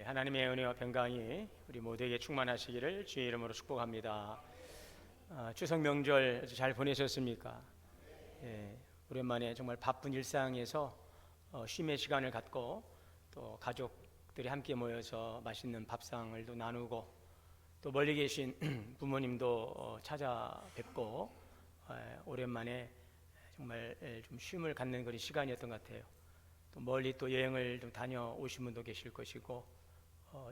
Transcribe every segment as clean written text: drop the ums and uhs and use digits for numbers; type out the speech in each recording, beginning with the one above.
하나님의 은혜와 평강이 우리 모두에게 충만하시기를 주의 이름으로 축복합니다. 추석 명절 잘 보내셨습니까? 오랜만에 정말 바쁜 일상에서 쉼의 시간을 갖고 또 가족들이 함께 모여서 맛있는 밥상을 또 나누고 또 멀리 계신 부모님도 찾아뵙고 오랜만에 정말 좀 쉼을 갖는 그런 시간이었던 것 같아요. 또 멀리 또 여행을 좀 다녀오신 분도 계실 것이고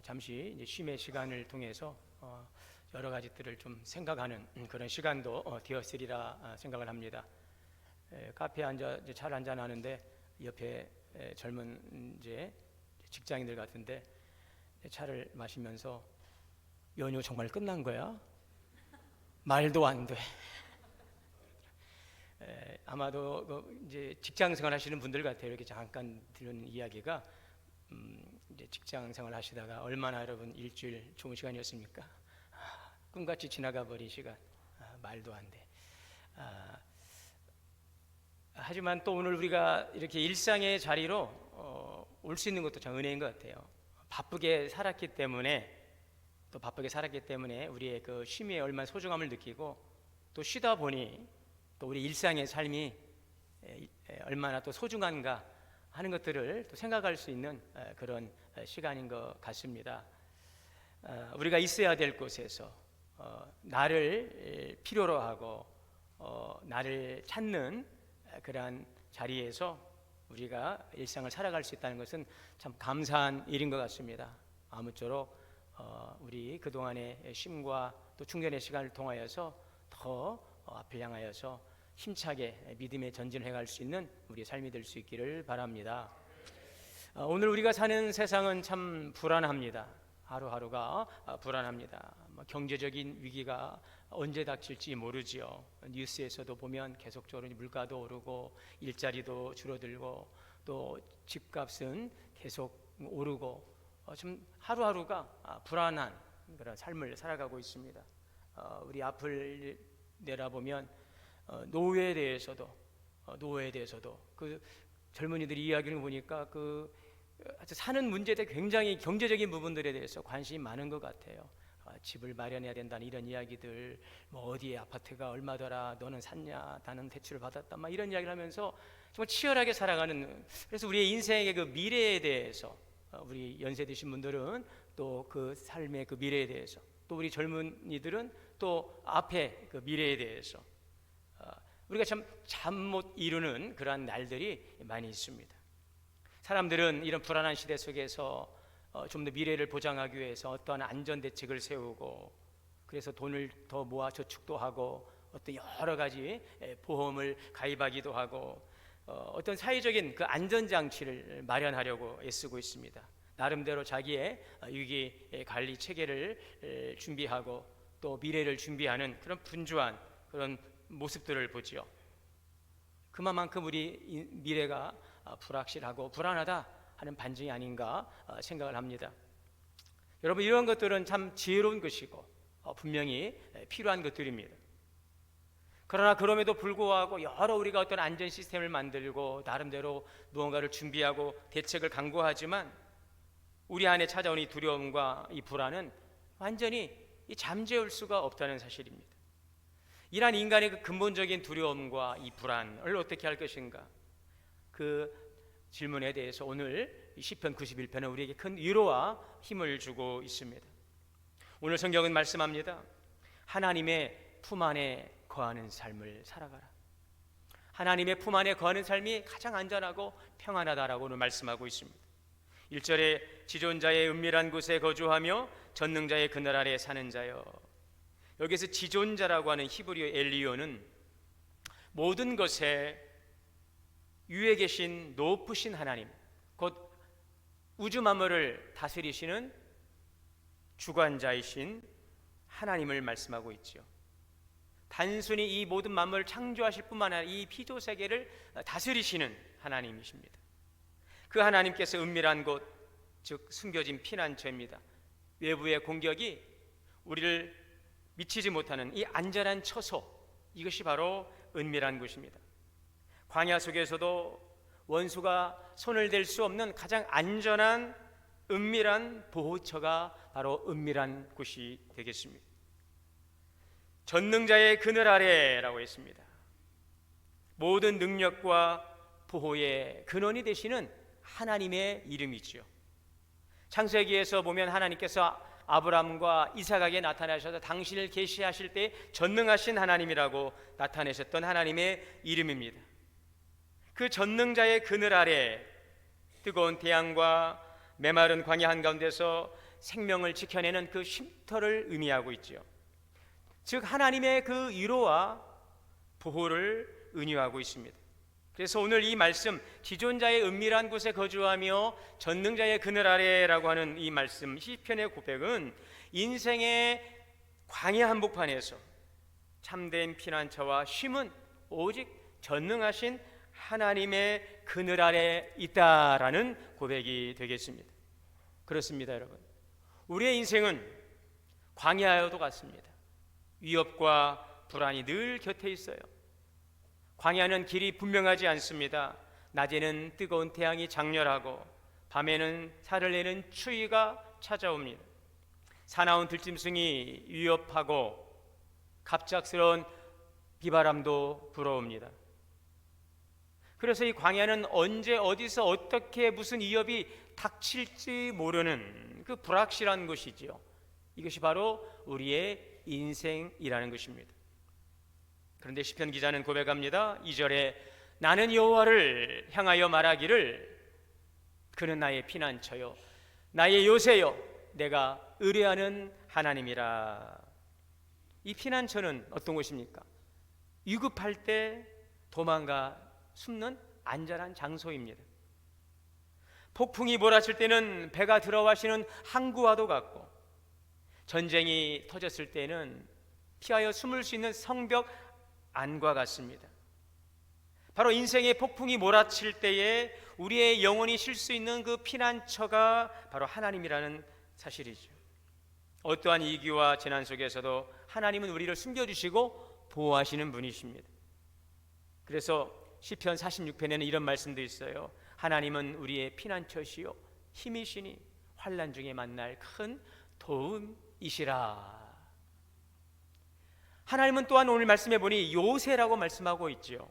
잠시 이제 쉼의 시간을 통해서 여러 가지들을 좀 생각하는 그런 시간도 되었으리라 생각을 합니다. 카페에 앉아 이제 잘 한잔 하는데 옆에 젊은 이제 직장인들 같은데 차를 마시면서 연휴 정말 끝난 거야? 말도 안 돼. 아마도 이제 직장 생활 하시는 분들 같아요. 이렇게 잠깐 들은 이야기가 이제 직장 생활 하시다가 얼마나 여러분 일주일 좋은 시간이었습니까? 꿈같이 지나가 버린 시간, 말도 안 돼. 하지만 또 오늘 우리가 이렇게 일상의 자리로 올 수 있는 것도 참 은혜인 것 같아요. 바쁘게 살았기 때문에 우리의 그 쉼의 얼마나 소중함을 느끼고 또 쉬다 보니 또 우리 일상의 삶이 얼마나 또 소중한가 하는 것들을 또 생각할 수 있는 그런 시간인 것 같습니다. 우리가 있어야 될 곳에서 나를 필요로 하고 나를 찾는 그러한 자리에서 우리가 일상을 살아갈 수 있다는 것은 참 감사한 일인 것 같습니다. 아무쪼록 우리 그동안의 쉼과 또 충전의 시간을 통하여서 더 앞을 향하여서 힘차게 믿음의 전진을 해갈 수 있는 우리의 삶이 될 수 있기를 바랍니다. 오늘 우리가 사는 세상은 참 불안합니다. 하루하루가 불안합니다. 경제적인 위기가 언제 닥칠지 모르지요. 뉴스에서도 보면 계속적으로 물가도 오르고 일자리도 줄어들고 또 집값은 계속 오르고 좀 하루하루가 불안한 그런 삶을 살아가고 있습니다. 우리 앞을 내다보면 노후에 대해서도 그 젊은이들이 이야기를 보니까 그 사는 문제에 대해 굉장히 경제적인 부분들에 대해서 관심이 많은 것 같아요. 집을 마련해야 된다는 이런 이야기들, 뭐 어디에 아파트가 얼마더라, 너는 샀냐, 나는 대출을 받았다, 막 이런 이야기를 하면서 정말 치열하게 살아가는. 그래서 우리의 인생의 그 미래에 대해서 우리 연세 드신 분들은 또 그 삶의 그 미래에 대해서, 또 우리 젊은이들은 또 앞에 그 미래에 대해서 우리가 참 잠 못 이루는 그러한 날들이 많이 있습니다. 사람들은 이런 불안한 시대 속에서 좀 더 미래를 보장하기 위해서 어떠한 안전 대책을 세우고, 그래서 돈을 더 모아 저축도 하고 어떤 여러 가지 보험을 가입하기도 하고 어떤 사회적인 그 안전 장치를 마련하려고 애쓰고 있습니다. 나름대로 자기의 위기 관리 체계를 준비하고 또 미래를 준비하는 그런 분주한 그런 모습들을 보지요. 그만큼 우리 미래가 불확실하고 불안하다 하는 반증이 아닌가 생각을 합니다. 여러분, 이런 것들은 참 지혜로운 것이고 분명히 필요한 것들입니다. 그러나 그럼에도 불구하고 여러 우리가 어떤 안전 시스템을 만들고 나름대로 무언가를 준비하고 대책을 강구하지만 우리 안에 찾아온 이 두려움과 이 불안은 완전히 잠재울 수가 없다는 사실입니다. 이러한 인간의 그 근본적인 두려움과 이 불안을 어떻게 할 것인가, 그 질문에 대해서 오늘 시편 91편은 우리에게 큰 위로와 힘을 주고 있습니다. 오늘 성경은 말씀합니다. 하나님의 품 안에 거하는 삶을 살아가라. 하나님의 품 안에 거하는 삶이 가장 안전하고 평안하다라고 오늘 말씀하고 있습니다. 1절에 지존자의 은밀한 곳에 거주하며 전능자의 그늘 아래 사는 자여. 여기서 지존자라고 하는 히브리어 엘리오는 모든 것에 위에 계신 높으신 하나님, 곧 우주 만물을 다스리시는 주관자이신 하나님을 말씀하고 있지요. 단순히 이 모든 만물을 창조하실 뿐만 아니라 이 피조 세계를 다스리시는 하나님이십니다. 그 하나님께서 은밀한 곳, 즉 숨겨진 피난처입니다. 외부의 공격이 우리를 미치지 못하는 이 안전한 처소, 이것이 바로 은밀한 곳입니다. 광야 속에서도 원수가 손을 댈 수 없는 가장 안전한 은밀한 보호처가 바로 은밀한 곳이 되겠습니다. 전능자의 그늘 아래라고 했습니다. 모든 능력과 보호의 근원이 되시는 하나님의 이름이지요. 창세기에서 보면 하나님께서 아브라함과 이삭에게 나타나셔서 당신을 계시하실 때 전능하신 하나님이라고 나타내셨던 하나님의 이름입니다. 그 전능자의 그늘 아래 뜨거운 태양과 메마른 광야 한가운데서 생명을 지켜내는 그 쉼터를 의미하고 있지요. 즉 하나님의 그 위로와 보호를 은유하고 있습니다. 그래서 오늘 이 말씀, 지존자의 은밀한 곳에 거주하며 전능자의 그늘 아래라고 하는 이 말씀, 시편의 고백은 인생의 광야 한복판에서 참된 피난처와 쉼은 오직 전능하신 하나님의 그늘 아래 있다라는 고백이 되겠습니다. 그렇습니다, 여러분. 우리의 인생은 광야여도 같습니다. 위협과 불안이 늘 곁에 있어요. 광야는 길이 분명하지 않습니다. 낮에는 뜨거운 태양이 장렬하고 밤에는 살을 내는 추위가 찾아옵니다. 사나운 들짐승이 위협하고 갑작스러운 비바람도 불어옵니다. 그래서 이 광야는 언제 어디서 어떻게 무슨 위협이 닥칠지 모르는 그 불확실한 곳이지요. 이것이 바로 우리의 인생이라는 것입니다. 그런데 시편 기자는 고백합니다. 2절에 나는 여호와를 향하여 말하기를 그는 나의 피난처요 나의 요새요 내가 의뢰하는 하나님이라. 이 피난처는 어떤 곳입니까? 위급할 때 도망가 숨는 안전한 장소입니다. 폭풍이 몰아칠 때는 배가 들어와시는 항구와도 같고 전쟁이 터졌을 때는 피하여 숨을 수 있는 성벽 안과 같습니다. 바로 인생의 폭풍이 몰아칠 때에 우리의 영혼이 쉴 수 있는 그 피난처가 바로 하나님이라는 사실이죠. 어떠한 위기와 재난 속에서도 하나님은 우리를 숨겨주시고 보호하시는 분이십니다. 그래서 시편 46편에는 이런 말씀도 있어요. 하나님은 우리의 피난처시요 힘이시니 환난 중에 만날 큰 도움이시라. 하나님은 또한 오늘 말씀해 보니 요새라고 말씀하고 있지요.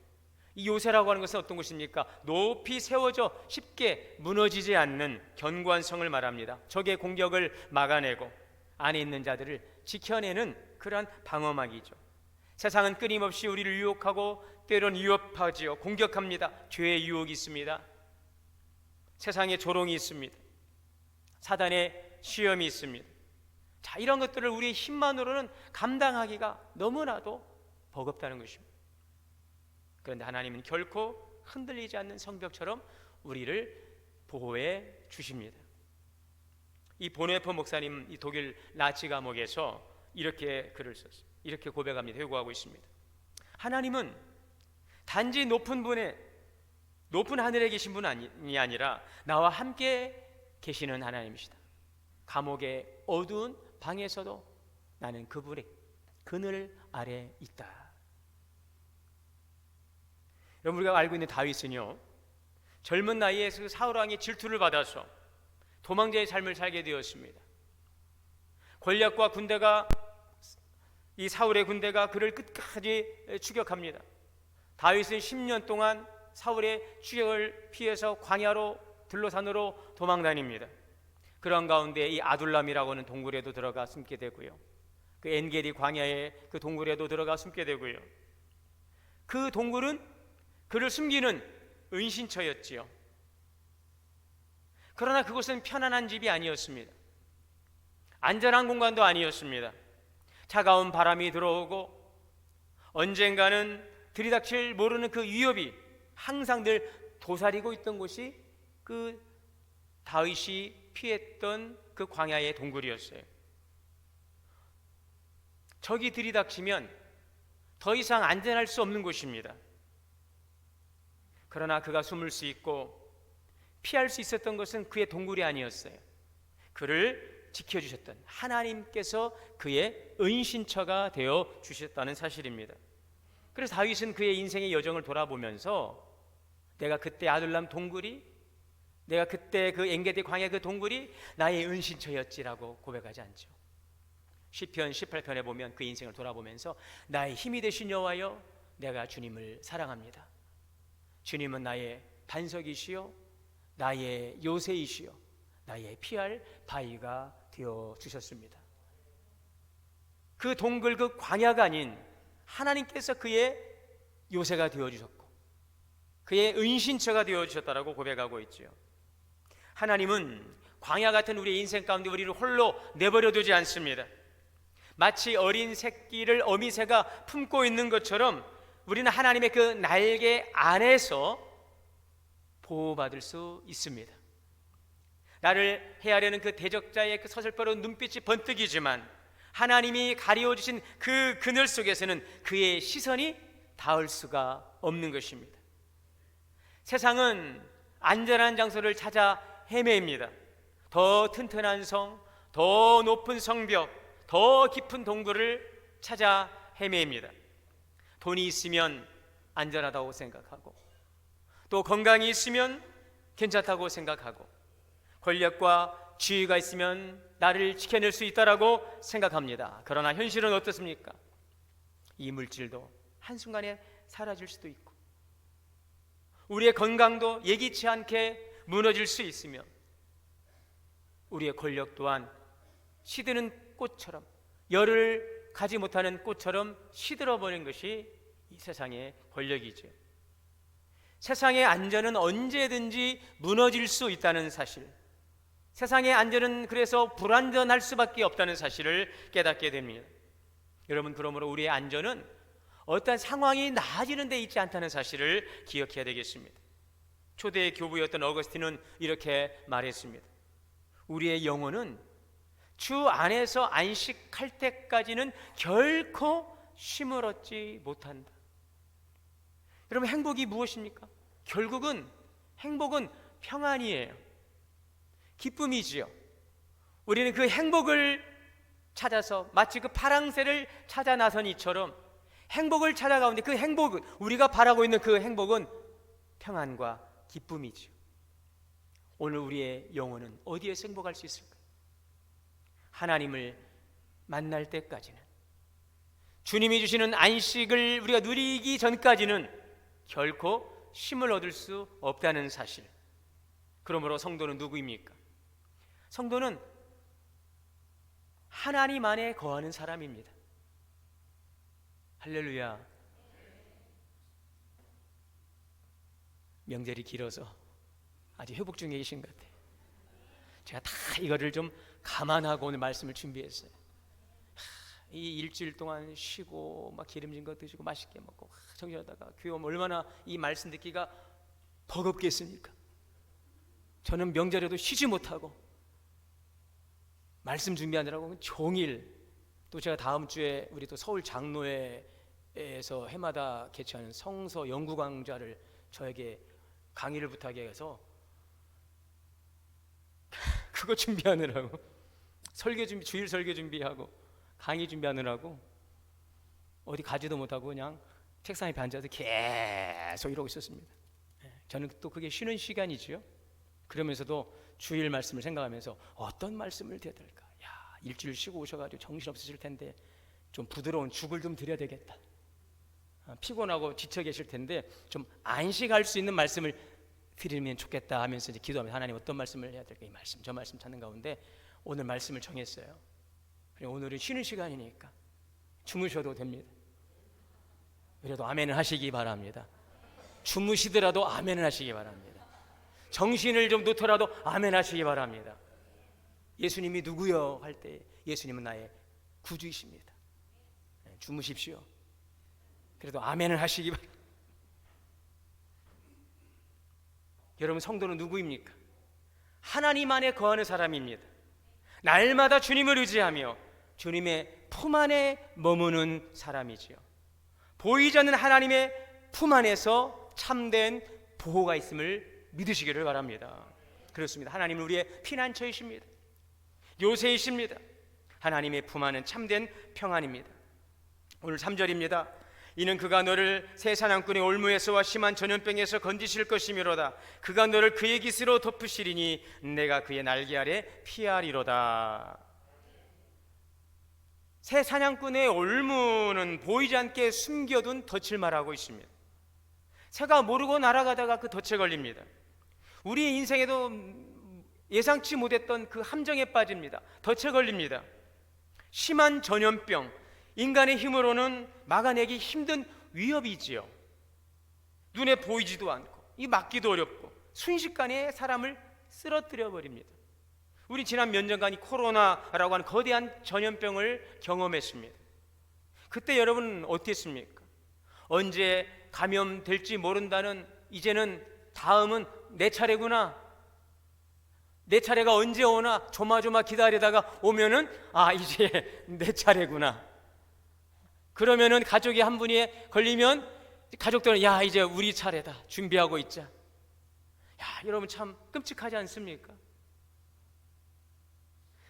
이 요새라고 하는 것은 어떤 것입니까? 높이 세워져 쉽게 무너지지 않는 견고한 성을 말합니다. 적의 공격을 막아내고 안에 있는 자들을 지켜내는 그러한 방어막이죠. 세상은 끊임없이 우리를 유혹하고 때론 위협하지요. 공격합니다. 죄의 유혹이 있습니다. 세상에 조롱이 있습니다. 사단의 시험이 있습니다. 자, 이런 것들을 우리의 힘만으로는 감당하기가 너무나도 버겁다는 것입니다. 그런데 하나님은 결코 흔들리지 않는 성벽처럼 우리를 보호해 주십니다. 이 보네퍼 목사님, 이 독일 나치 감옥에서 이렇게 글을 썼어요. 이렇게 고백합니다. 회고하고 있습니다. 하나님은 단지 높은 하늘에 계신 분이 아니라 나와 함께 계시는 하나님이시다. 감옥의 어두운 방에서도 나는 그분의 그늘 아래 있다. 여러분, 우리가 알고 있는 다윗은요, 젊은 나이에 그 사울 왕의 질투를 받아서 도망자의 삶을 살게 되었습니다. 골리앗과 군대가, 이 사울의 군대가 그를 끝까지 추격합니다. 다윗은 10년 동안 사울의 추격을 피해서 광야로 들로산으로 도망다닙니다. 그런 가운데 이 아둘람이라고 하는 동굴에도 들어가 숨게 되고요, 그 엔게디 광야의 그 동굴에도 들어가 숨게 되고요, 그 동굴은 그를 숨기는 은신처였지요. 그러나 그곳은 편안한 집이 아니었습니다. 안전한 공간도 아니었습니다. 차가운 바람이 들어오고 언젠가는 들이닥칠 모르는 그 위협이 항상 늘 도사리고 있던 곳이 그 다윗이 피했던 그 광야의 동굴이었어요. 적이 들이닥치면 더 이상 안전할 수 없는 곳입니다. 그러나 그가 숨을 수 있고 피할 수 있었던 것은 그의 동굴이 아니었어요. 그를 지켜주셨던 하나님께서 그의 은신처가 되어 주셨다는 사실입니다. 그래서 다윗은 그의 인생의 여정을 돌아보면서 내가 그때 아둘람 동굴이 내가 그때 그 엔게디 광야 그 동굴이 나의 은신처였지라고 고백하지 않죠. 시편 18편에 보면 그 인생을 돌아보면서 나의 힘이 되신 여호와여, 내가 주님을 사랑합니다. 주님은 나의 반석이시요 나의 요새이시요 나의 피할 바위가 되어 주셨습니다. 그 동굴 그 광야가 아닌 하나님께서 그의 요새가 되어 주셨고 그의 은신처가 되어 주셨다라고 고백하고 있죠. 하나님은 광야 같은 우리의 인생 가운데 우리를 홀로 내버려 두지 않습니다. 마치 어린 새끼를 어미새가 품고 있는 것처럼 우리는 하나님의 그 날개 안에서 보호받을 수 있습니다. 나를 헤아려는 그 대적자의 그 서슬퍼런 눈빛이 번뜩이지만 하나님이 가리워주신 그 그늘 속에서는 그의 시선이 닿을 수가 없는 것입니다. 세상은 안전한 장소를 찾아 헤매입니다. 더 튼튼한 성, 더 높은 성벽, 더 깊은 동굴을 찾아 헤매입니다. 돈이 있으면 안전하다고 생각하고 또 건강이 있으면 괜찮다고 생각하고 권력과 지위가 있으면 나를 지켜낼 수 있다라고 생각합니다. 그러나 현실은 어떻습니까? 이 물질도 한순간에 사라질 수도 있고 우리의 건강도 예기치 않게 무너질 수 있으며 우리의 권력 또한 시드는 꽃처럼 열을 가지 못하는 꽃처럼 시들어버린 것이 이 세상의 권력이죠. 세상의 안전은 언제든지 무너질 수 있다는 사실, 세상의 안전은 그래서 불안전할 수밖에 없다는 사실을 깨닫게 됩니다. 여러분, 그러므로 우리의 안전은 어떤 상황이 나아지는 데 있지 않다는 사실을 기억해야 되겠습니다. 초대 교부였던 어거스틴은 이렇게 말했습니다. 우리의 영혼은 주 안에서 안식할 때까지는 결코 쉼을 얻지 못한다. 여러분, 행복이 무엇입니까? 결국은 행복은 평안이에요. 기쁨이지요. 우리는 그 행복을 찾아서 마치 그 파랑새를 찾아 나선 이처럼 행복을 찾아가는데 그 행복은, 우리가 바라고 있는 그 행복은 평안과 기쁨이지요. 오늘 우리의 영혼은 어디에서 행복할 수 있을까? 하나님을 만날 때까지는, 주님이 주시는 안식을 우리가 누리기 전까지는 결코 쉼을 얻을 수 없다는 사실. 그러므로 성도는 누구입니까? 성도는 하나님 안에 거하는 사람입니다. 할렐루야. 명절이 길어서 아주 회복 중에 계신 것 같아요. 제가 다 이거를 좀 감안하고 오늘 말씀을 준비했어요. 이 일주일 동안 쉬고 막 기름진 거 드시고 맛있게 먹고 정신하다가 교회 오면 얼마나 이 말씀 듣기가 버겁겠습니까? 저는 명절에도 쉬지 못하고 말씀 준비하느라고 종일, 또 제가 다음 주에 우리 또 서울 장로회에서 해마다 개최하는 성서 연구 강좌를 저에게 강의를 부탁해서 그거 준비하느라고 설교 준비, 주일 설교 준비하고 강의 준비하느라고 어디 가지도 못하고 그냥 책상 옆에 앉아서 계속 이러고 있었습니다. 저는 또 그게 쉬는 시간이지요. 그러면서도 주일 말씀을 생각하면서 어떤 말씀을 드려야 될까? 야, 일주일 쉬고 오셔가지고 정신없으실 텐데 좀 부드러운 죽을 좀 드려야 되겠다. 피곤하고 지쳐 계실 텐데 좀 안식할 수 있는 말씀을 드리면 좋겠다 하면서 이제 기도하면서 하나님 어떤 말씀을 해야 될까? 이 말씀, 저 말씀 찾는 가운데 오늘 말씀을 정했어요. 오늘은 쉬는 시간이니까 주무셔도 됩니다. 그래도 아멘을 하시기 바랍니다. 주무시더라도 아멘을 하시기 바랍니다. 정신을 좀 놓더라도 아멘 하시기 바랍니다. 예수님이 누구요? 할 때 예수님은 나의 구주이십니다. 주무십시오. 그래도 아멘을 하시기 바랍니다. 여러분, 성도는 누구입니까? 하나님 안에 거하는 사람입니다. 날마다 주님을 의지하며 주님의 품 안에 머무는 사람이지요. 보이지 않는 하나님의 품 안에서 참된 보호가 있음을 믿으시기를 바랍니다. 그렇습니다. 하나님은 우리의 피난처이십니다. 요새이십니다. 하나님의 품 안은 참된 평안입니다. 오늘 3절입니다. 이는 그가 너를 새 사냥꾼의 올무에서와 심한 전염병에서 건지실 것이미로다. 그가 너를 그의 깃으로 덮으시리니 내가 그의 날개 아래 피하리로다. 새 사냥꾼의 올무는 보이지 않게 숨겨둔 덫을 말하고 있습니다. 새가 모르고 날아가다가 그 덫에 걸립니다. 우리 인생에도 예상치 못했던 그 함정에 빠집니다. 덫에 걸립니다. 심한 전염병, 인간의 힘으로는 막아내기 힘든 위협이지요. 눈에 보이지도 않고 이 막기도 어렵고 순식간에 사람을 쓰러뜨려 버립니다. 우리 지난 몇 년간 이 코로나라고 하는 거대한 전염병을 경험했습니다. 그때 여러분 어땠습니까? 언제 감염될지 모른다는, 이제는 다음은 내 차례구나, 내 차례가 언제 오나 조마조마 기다리다가 오면은 이제 내 차례구나. 그러면은 가족이 한 분이 걸리면 가족들은 이제 우리 차례다, 준비하고 있자. 여러분 참 끔찍하지 않습니까?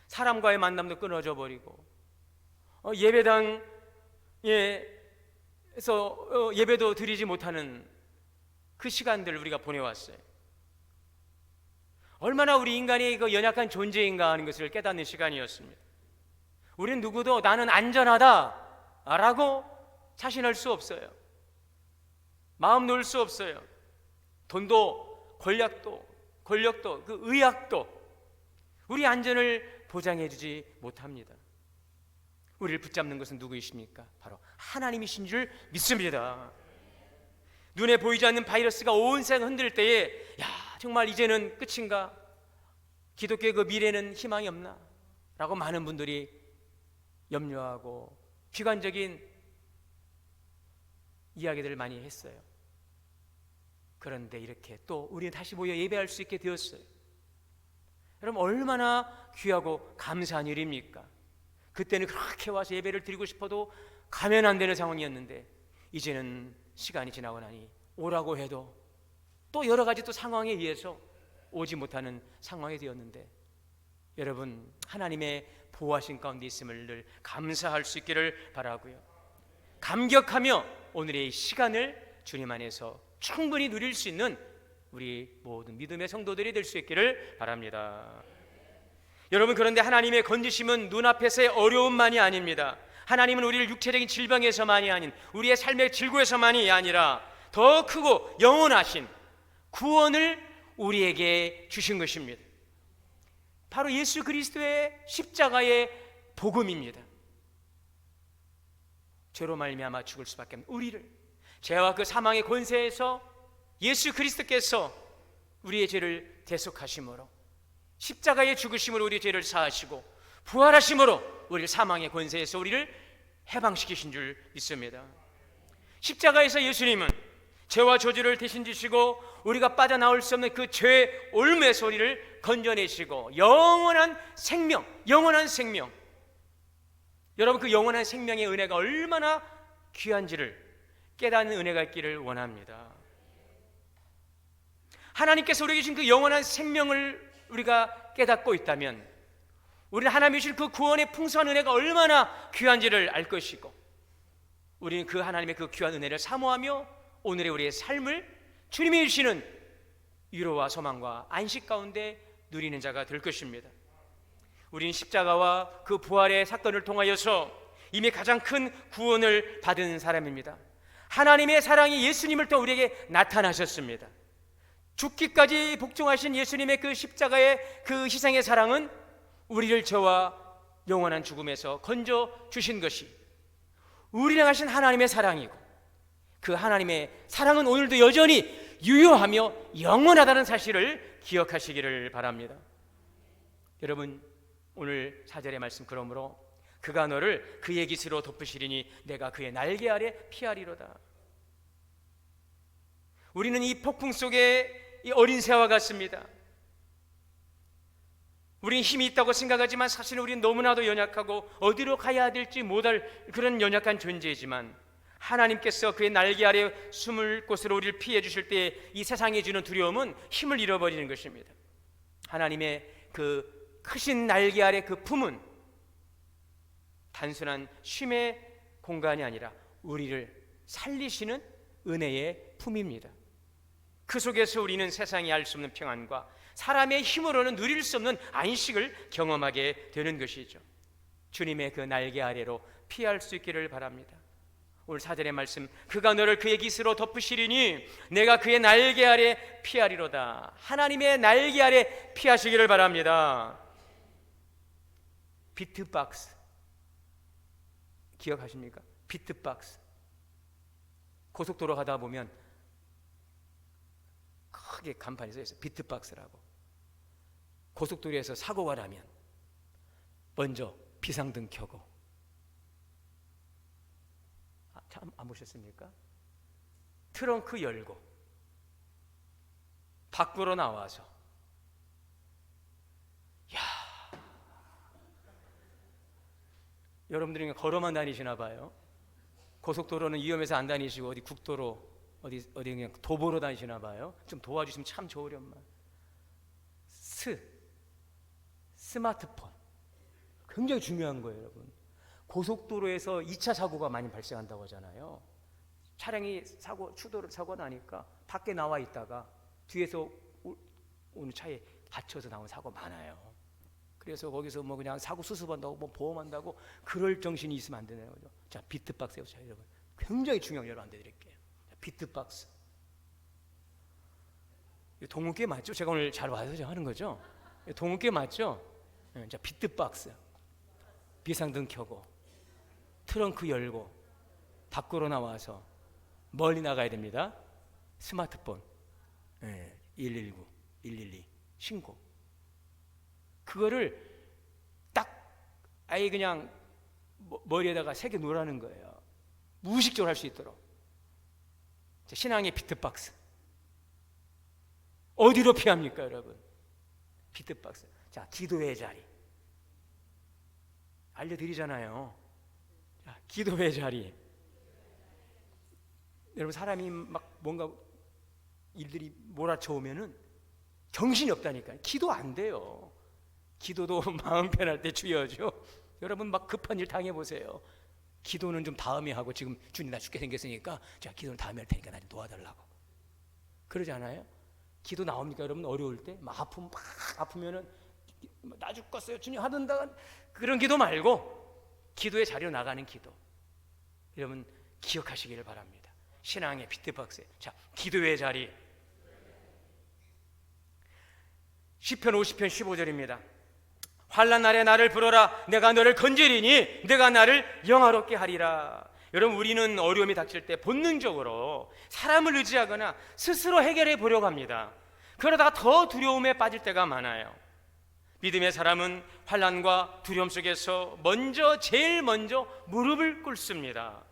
사람과의 만남도 끊어져 버리고 예배당에서 예배도 드리지 못하는 그 시간들을 우리가 보내왔어요. 얼마나 우리 인간이 그 연약한 존재인가 하는 것을 깨닫는 시간이었습니다. 우리는 누구도 나는 안전하다라고 자신할 수 없어요. 마음 놓을 수 없어요. 돈도 권력도 그 의학도 우리 안전을 보장해주지 못합니다. 우리를 붙잡는 것은 누구이십니까? 바로 하나님이신 줄 믿습니다. 눈에 보이지 않는 바이러스가 온 세상을 흔들 때에 정말 이제는 끝인가? 기독교의 그 미래는 희망이 없나? 라고 많은 분들이 염려하고 비관적인 이야기들을 많이 했어요. 그런데 이렇게 또 우리는 다시 모여 예배할 수 있게 되었어요. 여러분 얼마나 귀하고 감사한 일입니까? 그때는 그렇게 와서 예배를 드리고 싶어도 가면 안 되는 상황이었는데 이제는 시간이 지나고 나니 오라고 해도 또 여러 가지 또 상황에 의해서 오지 못하는 상황이 되었는데, 여러분 하나님의 보호하신 가운데 있음을 늘 감사할 수 있기를 바라고요. 감격하며 오늘의 이 시간을 주님 안에서 충분히 누릴 수 있는 우리 모든 믿음의 성도들이 될 수 있기를 바랍니다. 여러분 그런데 하나님의 건지심은 눈앞에서의 어려움만이 아닙니다. 하나님은 우리를 육체적인 질병에서만이 아닌 우리의 삶의 질고에서만이 아니라 더 크고 영원하신 구원을 우리에게 주신 것입니다. 바로 예수 그리스도의 십자가의 복음입니다. 죄로 말미암아 죽을 수밖에 없는 우리를, 죄와 그 사망의 권세에서 예수 그리스도께서 우리의 죄를 대속하심으로, 십자가의 죽으심으로 우리의 죄를 사하시고 부활하심으로 우리를 사망의 권세에서 우리를 해방시키신 줄 믿습니다. 십자가에서 예수님은 죄와 저주를 대신 지시고 우리가 빠져나올 수 없는 그 죄의 올무에서 우리를 건져내시고 영원한 생명, 여러분 그 영원한 생명의 은혜가 얼마나 귀한지를 깨닫는 은혜가 있기를 원합니다. 하나님께서 우리에게 주신 그 영원한 생명을 우리가 깨닫고 있다면 우리는 하나님이 주신 그 구원의 풍성한 은혜가 얼마나 귀한지를 알 것이고, 우리는 그 하나님의 그 귀한 은혜를 사모하며 오늘의 우리의 삶을 주님이 주시는 위로와 소망과 안식 가운데 누리는 자가 될 것입니다. 우리는 십자가와 그 부활의 사건을 통하여서 이미 가장 큰 구원을 받은 사람입니다. 하나님의 사랑이 예수님을 통해 우리에게 나타나셨습니다. 죽기까지 복종하신 예수님의 그 십자가의 그 희생의 사랑은 우리를 죄와 영원한 죽음에서 건져 주신 것이 우리를 향하신 하나님의 사랑이고, 그 하나님의 사랑은 오늘도 여전히 유효하며 영원하다는 사실을 기억하시기를 바랍니다. 여러분 오늘 4절의 말씀, 그러므로 그가 너를 그의 깃으로 덮으시리니 내가 그의 날개 아래 피하리로다. 우리는 이 폭풍 속에 이 어린 새와 같습니다. 우리는 힘이 있다고 생각하지만 사실은 우리는 너무나도 연약하고 어디로 가야 될지 못할 그런 연약한 존재이지만, 하나님께서 그의 날개 아래 숨을 곳으로 우리를 피해 주실 때 이 세상이 주는 두려움은 힘을 잃어버리는 것입니다. 하나님의 그 크신 날개 아래 그 품은 단순한 쉼의 공간이 아니라 우리를 살리시는 은혜의 품입니다. 그 속에서 우리는 세상이 알 수 없는 평안과 사람의 힘으로는 누릴 수 없는 안식을 경험하게 되는 것이죠. 주님의 그 날개 아래로 피할 수 있기를 바랍니다. 오늘 4절의 말씀, 그가 너를 그의 깃으로 덮으시리니 내가 그의 날개 아래 피하리로다. 하나님의 날개 아래 피하시기를 바랍니다. 비트박스 기억하십니까? 비트박스. 고속도로 가다 보면 크게 간판이 써 있어요. 비트박스라고. 고속도로에서 사고가 나면 먼저 비상등 켜고, 참 안 보셨습니까? 트렁크 열고 밖으로 나와서, 야, 여러분들이 걸어만 다니시나 봐요. 고속도로는 위험해서 안 다니시고 어디 국도로 어디 그냥 도보로 다니시나 봐요. 좀 도와주시면 참 좋으련만. 스마트폰 굉장히 중요한 거예요, 여러분. 고속도로에서 2차 사고가 많이 발생한다고 하잖아요. 차량이 추돌 사고 나니까 밖에 나와 있다가 뒤에서 오는 차에 받쳐서 나온 사고 많아요. 그래서 거기서 뭐 그냥 사고 수습한다고 뭐 보험한다고 그럴 정신이 있으면 안 되는 거죠. 자, 비트박스예요, 여러분. 굉장히 중요한 거 여러분 안내드릴게요. 비트박스. 동문께 맞죠? 제가 오늘 잘 와서 하는 거죠? 동문께 맞죠? 자, 비트박스. 비상등 켜고 트렁크 열고 밖으로 나와서 멀리 나가야 됩니다. 스마트폰 119, 112 신고. 그거를 딱 아예 그냥 머리에다가 새겨 놓으라는 거예요. 무의식적으로 할 수 있도록. 신앙의 비트박스. 어디로 피합니까, 여러분? 비트박스. 자, 기도의 자리. 알려드리잖아요. 자, 기도의 자리. 여러분, 사람이 막 뭔가 일들이 몰아쳐 오면은 정신이 없다니까요. 기도 안 돼요. 기도도 마음 편할 때 주여죠. 여러분 막 급한 일 당해보세요. 기도는 좀 다음에 하고, 지금 주님 나 죽게 생겼으니까 자, 기도는 다음에 할 테니까 나 좀 도와달라고. 그러지 않아요? 기도 나옵니까, 여러분? 어려울 때 막 아프면은 나 죽겠어요 주님 하던가, 그런 기도 말고 기도의 자리로 나가는 기도. 여러분 기억하시기를 바랍니다. 신앙의 비트박스. 자, 기도의 자리. 시편 50편 15절입니다. 환난 날에 나를 부르라. 내가 너를 건지리니 내가 나를 영화롭게 하리라. 여러분, 우리는 어려움이 닥칠 때 본능적으로 사람을 의지하거나 스스로 해결해 보려고 합니다. 그러다가 더 두려움에 빠질 때가 많아요. 믿음의 사람은 환난과 두려움 속에서 제일 먼저 무릎을 꿇습니다.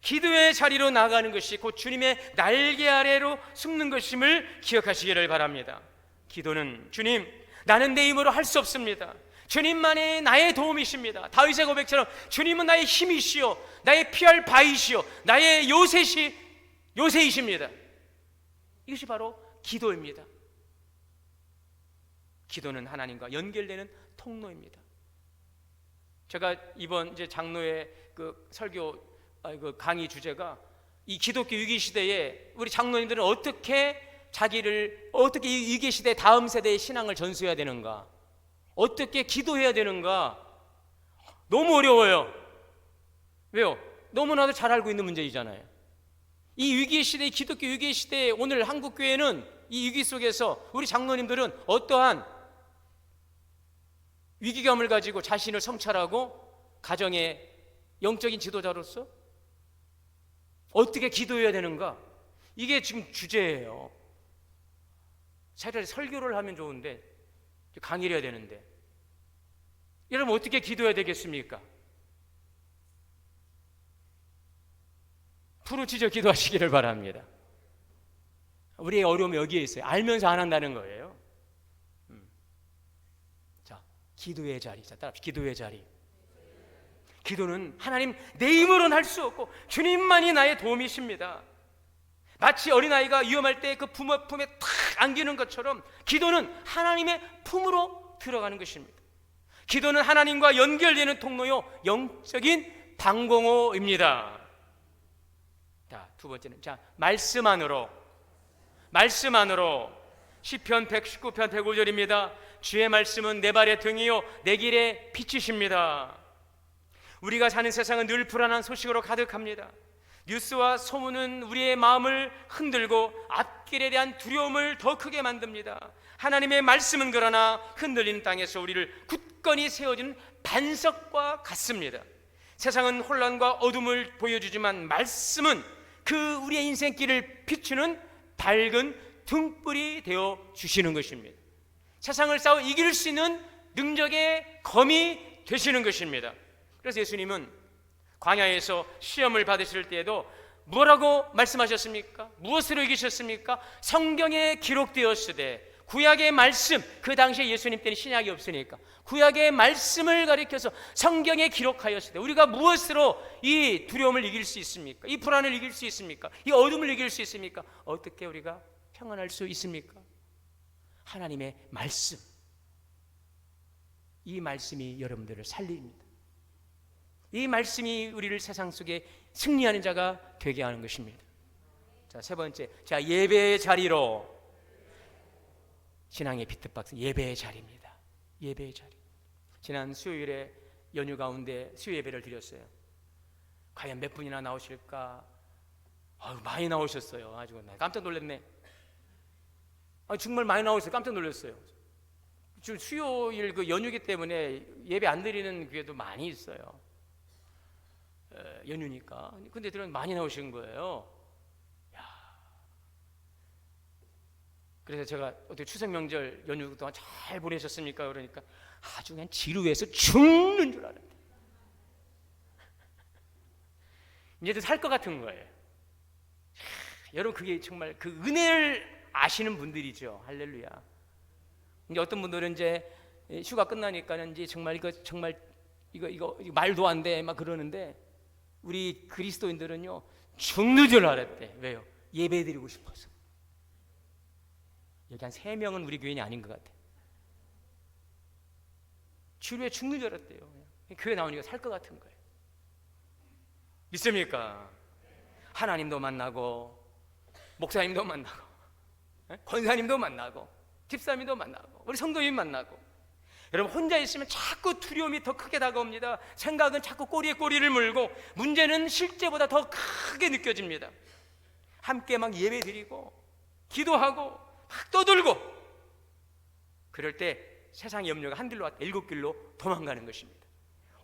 기도의 자리로 나가는 것이 곧 주님의 날개 아래로 숨는 것임을 기억하시기를 바랍니다. 기도는 주님, 나는 내 힘으로 할 수 없습니다. 주님만이 나의 도움이십니다. 다윗의 고백처럼 주님은 나의 힘이시요 나의 피할 바이시요 나의 요새이십니다. 이것이 바로 기도입니다. 기도는 하나님과 연결되는 통로입니다. 제가 이번 이제 장로의 그 설교 그 강의 주제가 이 기독교 위기 시대에 우리 장로님들은 어떻게 이 위기 시대 다음 세대의 신앙을 전수해야 되는가, 어떻게 기도해야 되는가. 너무 어려워요. 왜요? 너무나도 잘 알고 있는 문제이잖아요. 이 위기 시대, 기독교 위기 시대에 오늘 한국 교회는 이 위기 속에서 우리 장로님들은 어떠한 위기감을 가지고 자신을 성찰하고 가정의 영적인 지도자로서 어떻게 기도해야 되는가, 이게 지금 주제예요. 차라리 설교를 하면 좋은데 강의를 해야 되는데, 여러분 어떻게 기도해야 되겠습니까? 부르짖어 기도하시기를 바랍니다. 우리의 어려움이 여기에 있어요. 알면서 안 한다는 거예요. 자, 기도의 자리. 자, 따라합시다. 기도의 자리. 기도는 하나님, 내 힘으로는 할 수 없고 주님만이 나의 도움이십니다. 마치 어린아이가 위험할 때 그 부모 품에 탁 안기는 것처럼 기도는 하나님의 품으로 들어가는 것입니다. 기도는 하나님과 연결되는 통로요, 영적인 방공호입니다. 자, 두 번째는 말씀 안으로 시편 119편 105절입니다. 주의 말씀은 내 발의 등이요 내 길의 빛이십니다. 우리가 사는 세상은 늘 불안한 소식으로 가득합니다. 뉴스와 소문은 우리의 마음을 흔들고 앞길에 대한 두려움을 더 크게 만듭니다. 하나님의 말씀은 그러나 흔들리는 땅에서 우리를 굳건히 세워주는 반석과 같습니다. 세상은 혼란과 어둠을 보여주지만 말씀은 그 우리의 인생길을 비추는 밝은 등불이 되어 주시는 것입니다. 세상을 싸워 이길 수 있는 능력의 검이 되시는 것입니다. 그래서 예수님은 광야에서 시험을 받으실 때에도 뭐라고 말씀하셨습니까? 무엇으로 이기셨습니까? 성경에 기록되었으되, 구약의 말씀, 그 당시에 예수님 때는 신약이 없으니까 구약의 말씀을 가리켜서 성경에 기록하였으되, 우리가 무엇으로 이 두려움을 이길 수 있습니까? 이 불안을 이길 수 있습니까? 이 어둠을 이길 수 있습니까? 어떻게 우리가 평안할 수 있습니까? 하나님의 말씀, 이 말씀이 여러분들을 살립니다. 이 말씀이 우리를 세상 속에 승리하는 자가 되게 하는 것입니다. 자, 세 번째, 예배의 자리로. 신앙의 비트박스, 예배의 자리입니다. 예배의 자리. 지난 수요일에 연휴 가운데 수요 예배를 드렸어요. 과연 몇 분이나 나오실까? 많이 나오셨어요. 아주 깜짝 놀랐네. 정말 많이 나오셨어요. 깜짝 놀랐어요. 지금 수요일 그 연휴기 때문에 예배 안 드리는 교회도 많이 있어요. 연휴니까. 근데 들은 많이 나오신 거예요. 그래서 제가 어떻게 추석 명절 연휴 동안 잘 보내셨습니까? 그러니까 아주 그냥 지루해서 죽는 줄 알았는데 이제도 살 것 같은 거예요. 여러분, 그게 정말 그 은혜를 아시는 분들이죠. 할렐루야. 이제 어떤 분들은 이제 휴가 끝나니까는 이제 정말 이거 말도 안 돼 막 그러는데, 우리 그리스도인들은요 죽는 줄 알았대. 왜요? 예배드리고 싶어서. 여기 한 3명은 우리 교인이 아닌 것 같아. 주류에 죽는 줄 알았대요. 교회 나오니까 살 것 같은 거예요. 믿습니까? 하나님도 만나고, 목사님도 만나고, 권사님도 만나고, 집사님도 만나고, 우리 성도님 만나고. 여러분, 혼자 있으면 자꾸 두려움이 더 크게 다가옵니다. 생각은 자꾸 꼬리에 꼬리를 물고, 문제는 실제보다 더 크게 느껴집니다. 함께 막 예배 드리고 기도하고 막 떠들고, 그럴 때 세상의 염려가 한 길로 왔다 7길로 도망가는 것입니다.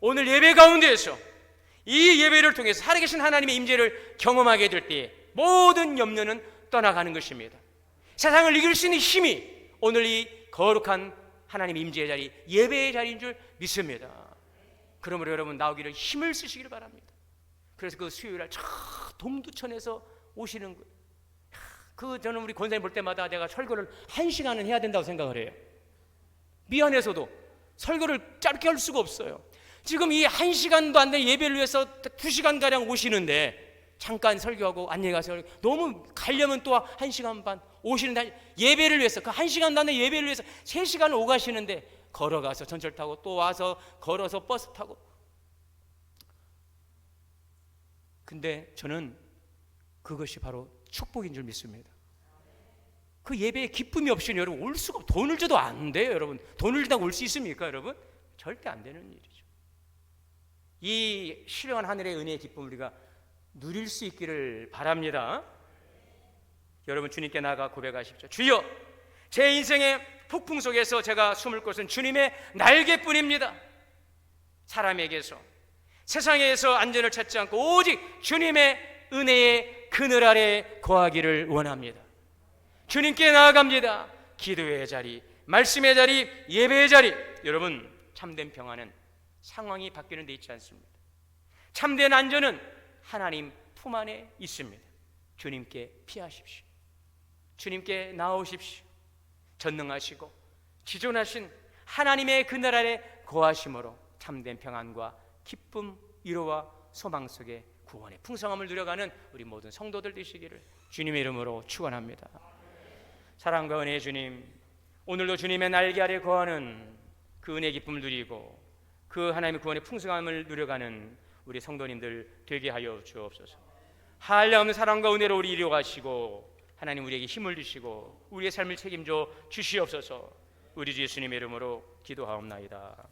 오늘 예배 가운데에서 이 예배를 통해서 살아계신 하나님의 임재를 경험하게 될 때 모든 염려는 떠나가는 것입니다. 세상을 이길 수 있는 힘이 오늘 이 거룩한 하나님의 임재의 자리, 예배의 자리인 줄 믿습니다. 그러므로 여러분, 나오기를 힘을 쓰시길 바랍니다. 그래서 그 수요일날 저 동두천에서 오시는 거예요. 저는 우리 권사님 볼 때마다 내가 설교를 1시간은 해야 된다고 생각을 해요. 미안해서도 설교를 짧게 할 수가 없어요. 지금 이 1시간도 안 되는 예배를 위해서 2시간가량 오시는데, 잠깐 설교하고 안녕히 가세요. 너무 가려면 또 1시간 반 오시는데, 예배를 위해서 그 1시간도 안 되는 예배를 위해서 3시간을 오가시는데, 걸어가서 전철 타고 또 와서 걸어서 버스 타고. 근데 저는 그것이 바로 축복인 줄 믿습니다. 그 예배에 기쁨이 없이는 여러분 올 수가 없어요. 돈을 줘도 안 돼요. 여러분, 돈을 주다가 올 수 있습니까? 여러분, 절대 안 되는 일이죠. 이 신령한 하늘의 은혜의 기쁨을 우리가 누릴 수 있기를 바랍니다. 여러분, 주님께 나아가 고백하십시오. 주여, 제 인생의 폭풍 속에서 제가 숨을 곳은 주님의 날개뿐입니다. 사람에게서, 세상에서 안전을 찾지 않고 오직 주님의 은혜의 그늘 아래 거하기를 원합니다. 주님께 나아갑니다. 기도의 자리, 말씀의 자리, 예배의 자리. 여러분, 참된 평안은 상황이 바뀌는 데 있지 않습니다. 참된 안전은 하나님 품 안에 있습니다. 주님께 피하십시오. 주님께 나오십시오. 전능하시고 지존하신 하나님의 그늘 아래 거하심으로 참된 평안과 기쁨, 위로와 소망 속에 구원의 풍성함을 누려가는 우리 모든 성도들 되시기를 주님의 이름으로 축원합니다. 사랑과 은혜의 주님, 오늘도 주님의 날개 아래 거하는 그 은혜의 기쁨을 누리고 그 하나님의 구원의 풍성함을 누려가는 우리 성도님들 되게 하여 주옵소서. 한량없는 사랑과 은혜로 우리 이루어가시고 하나님 우리에게 힘을 주시고 우리의 삶을 책임져 주시옵소서. 우리 주 예수님의 이름으로 기도하옵나이다.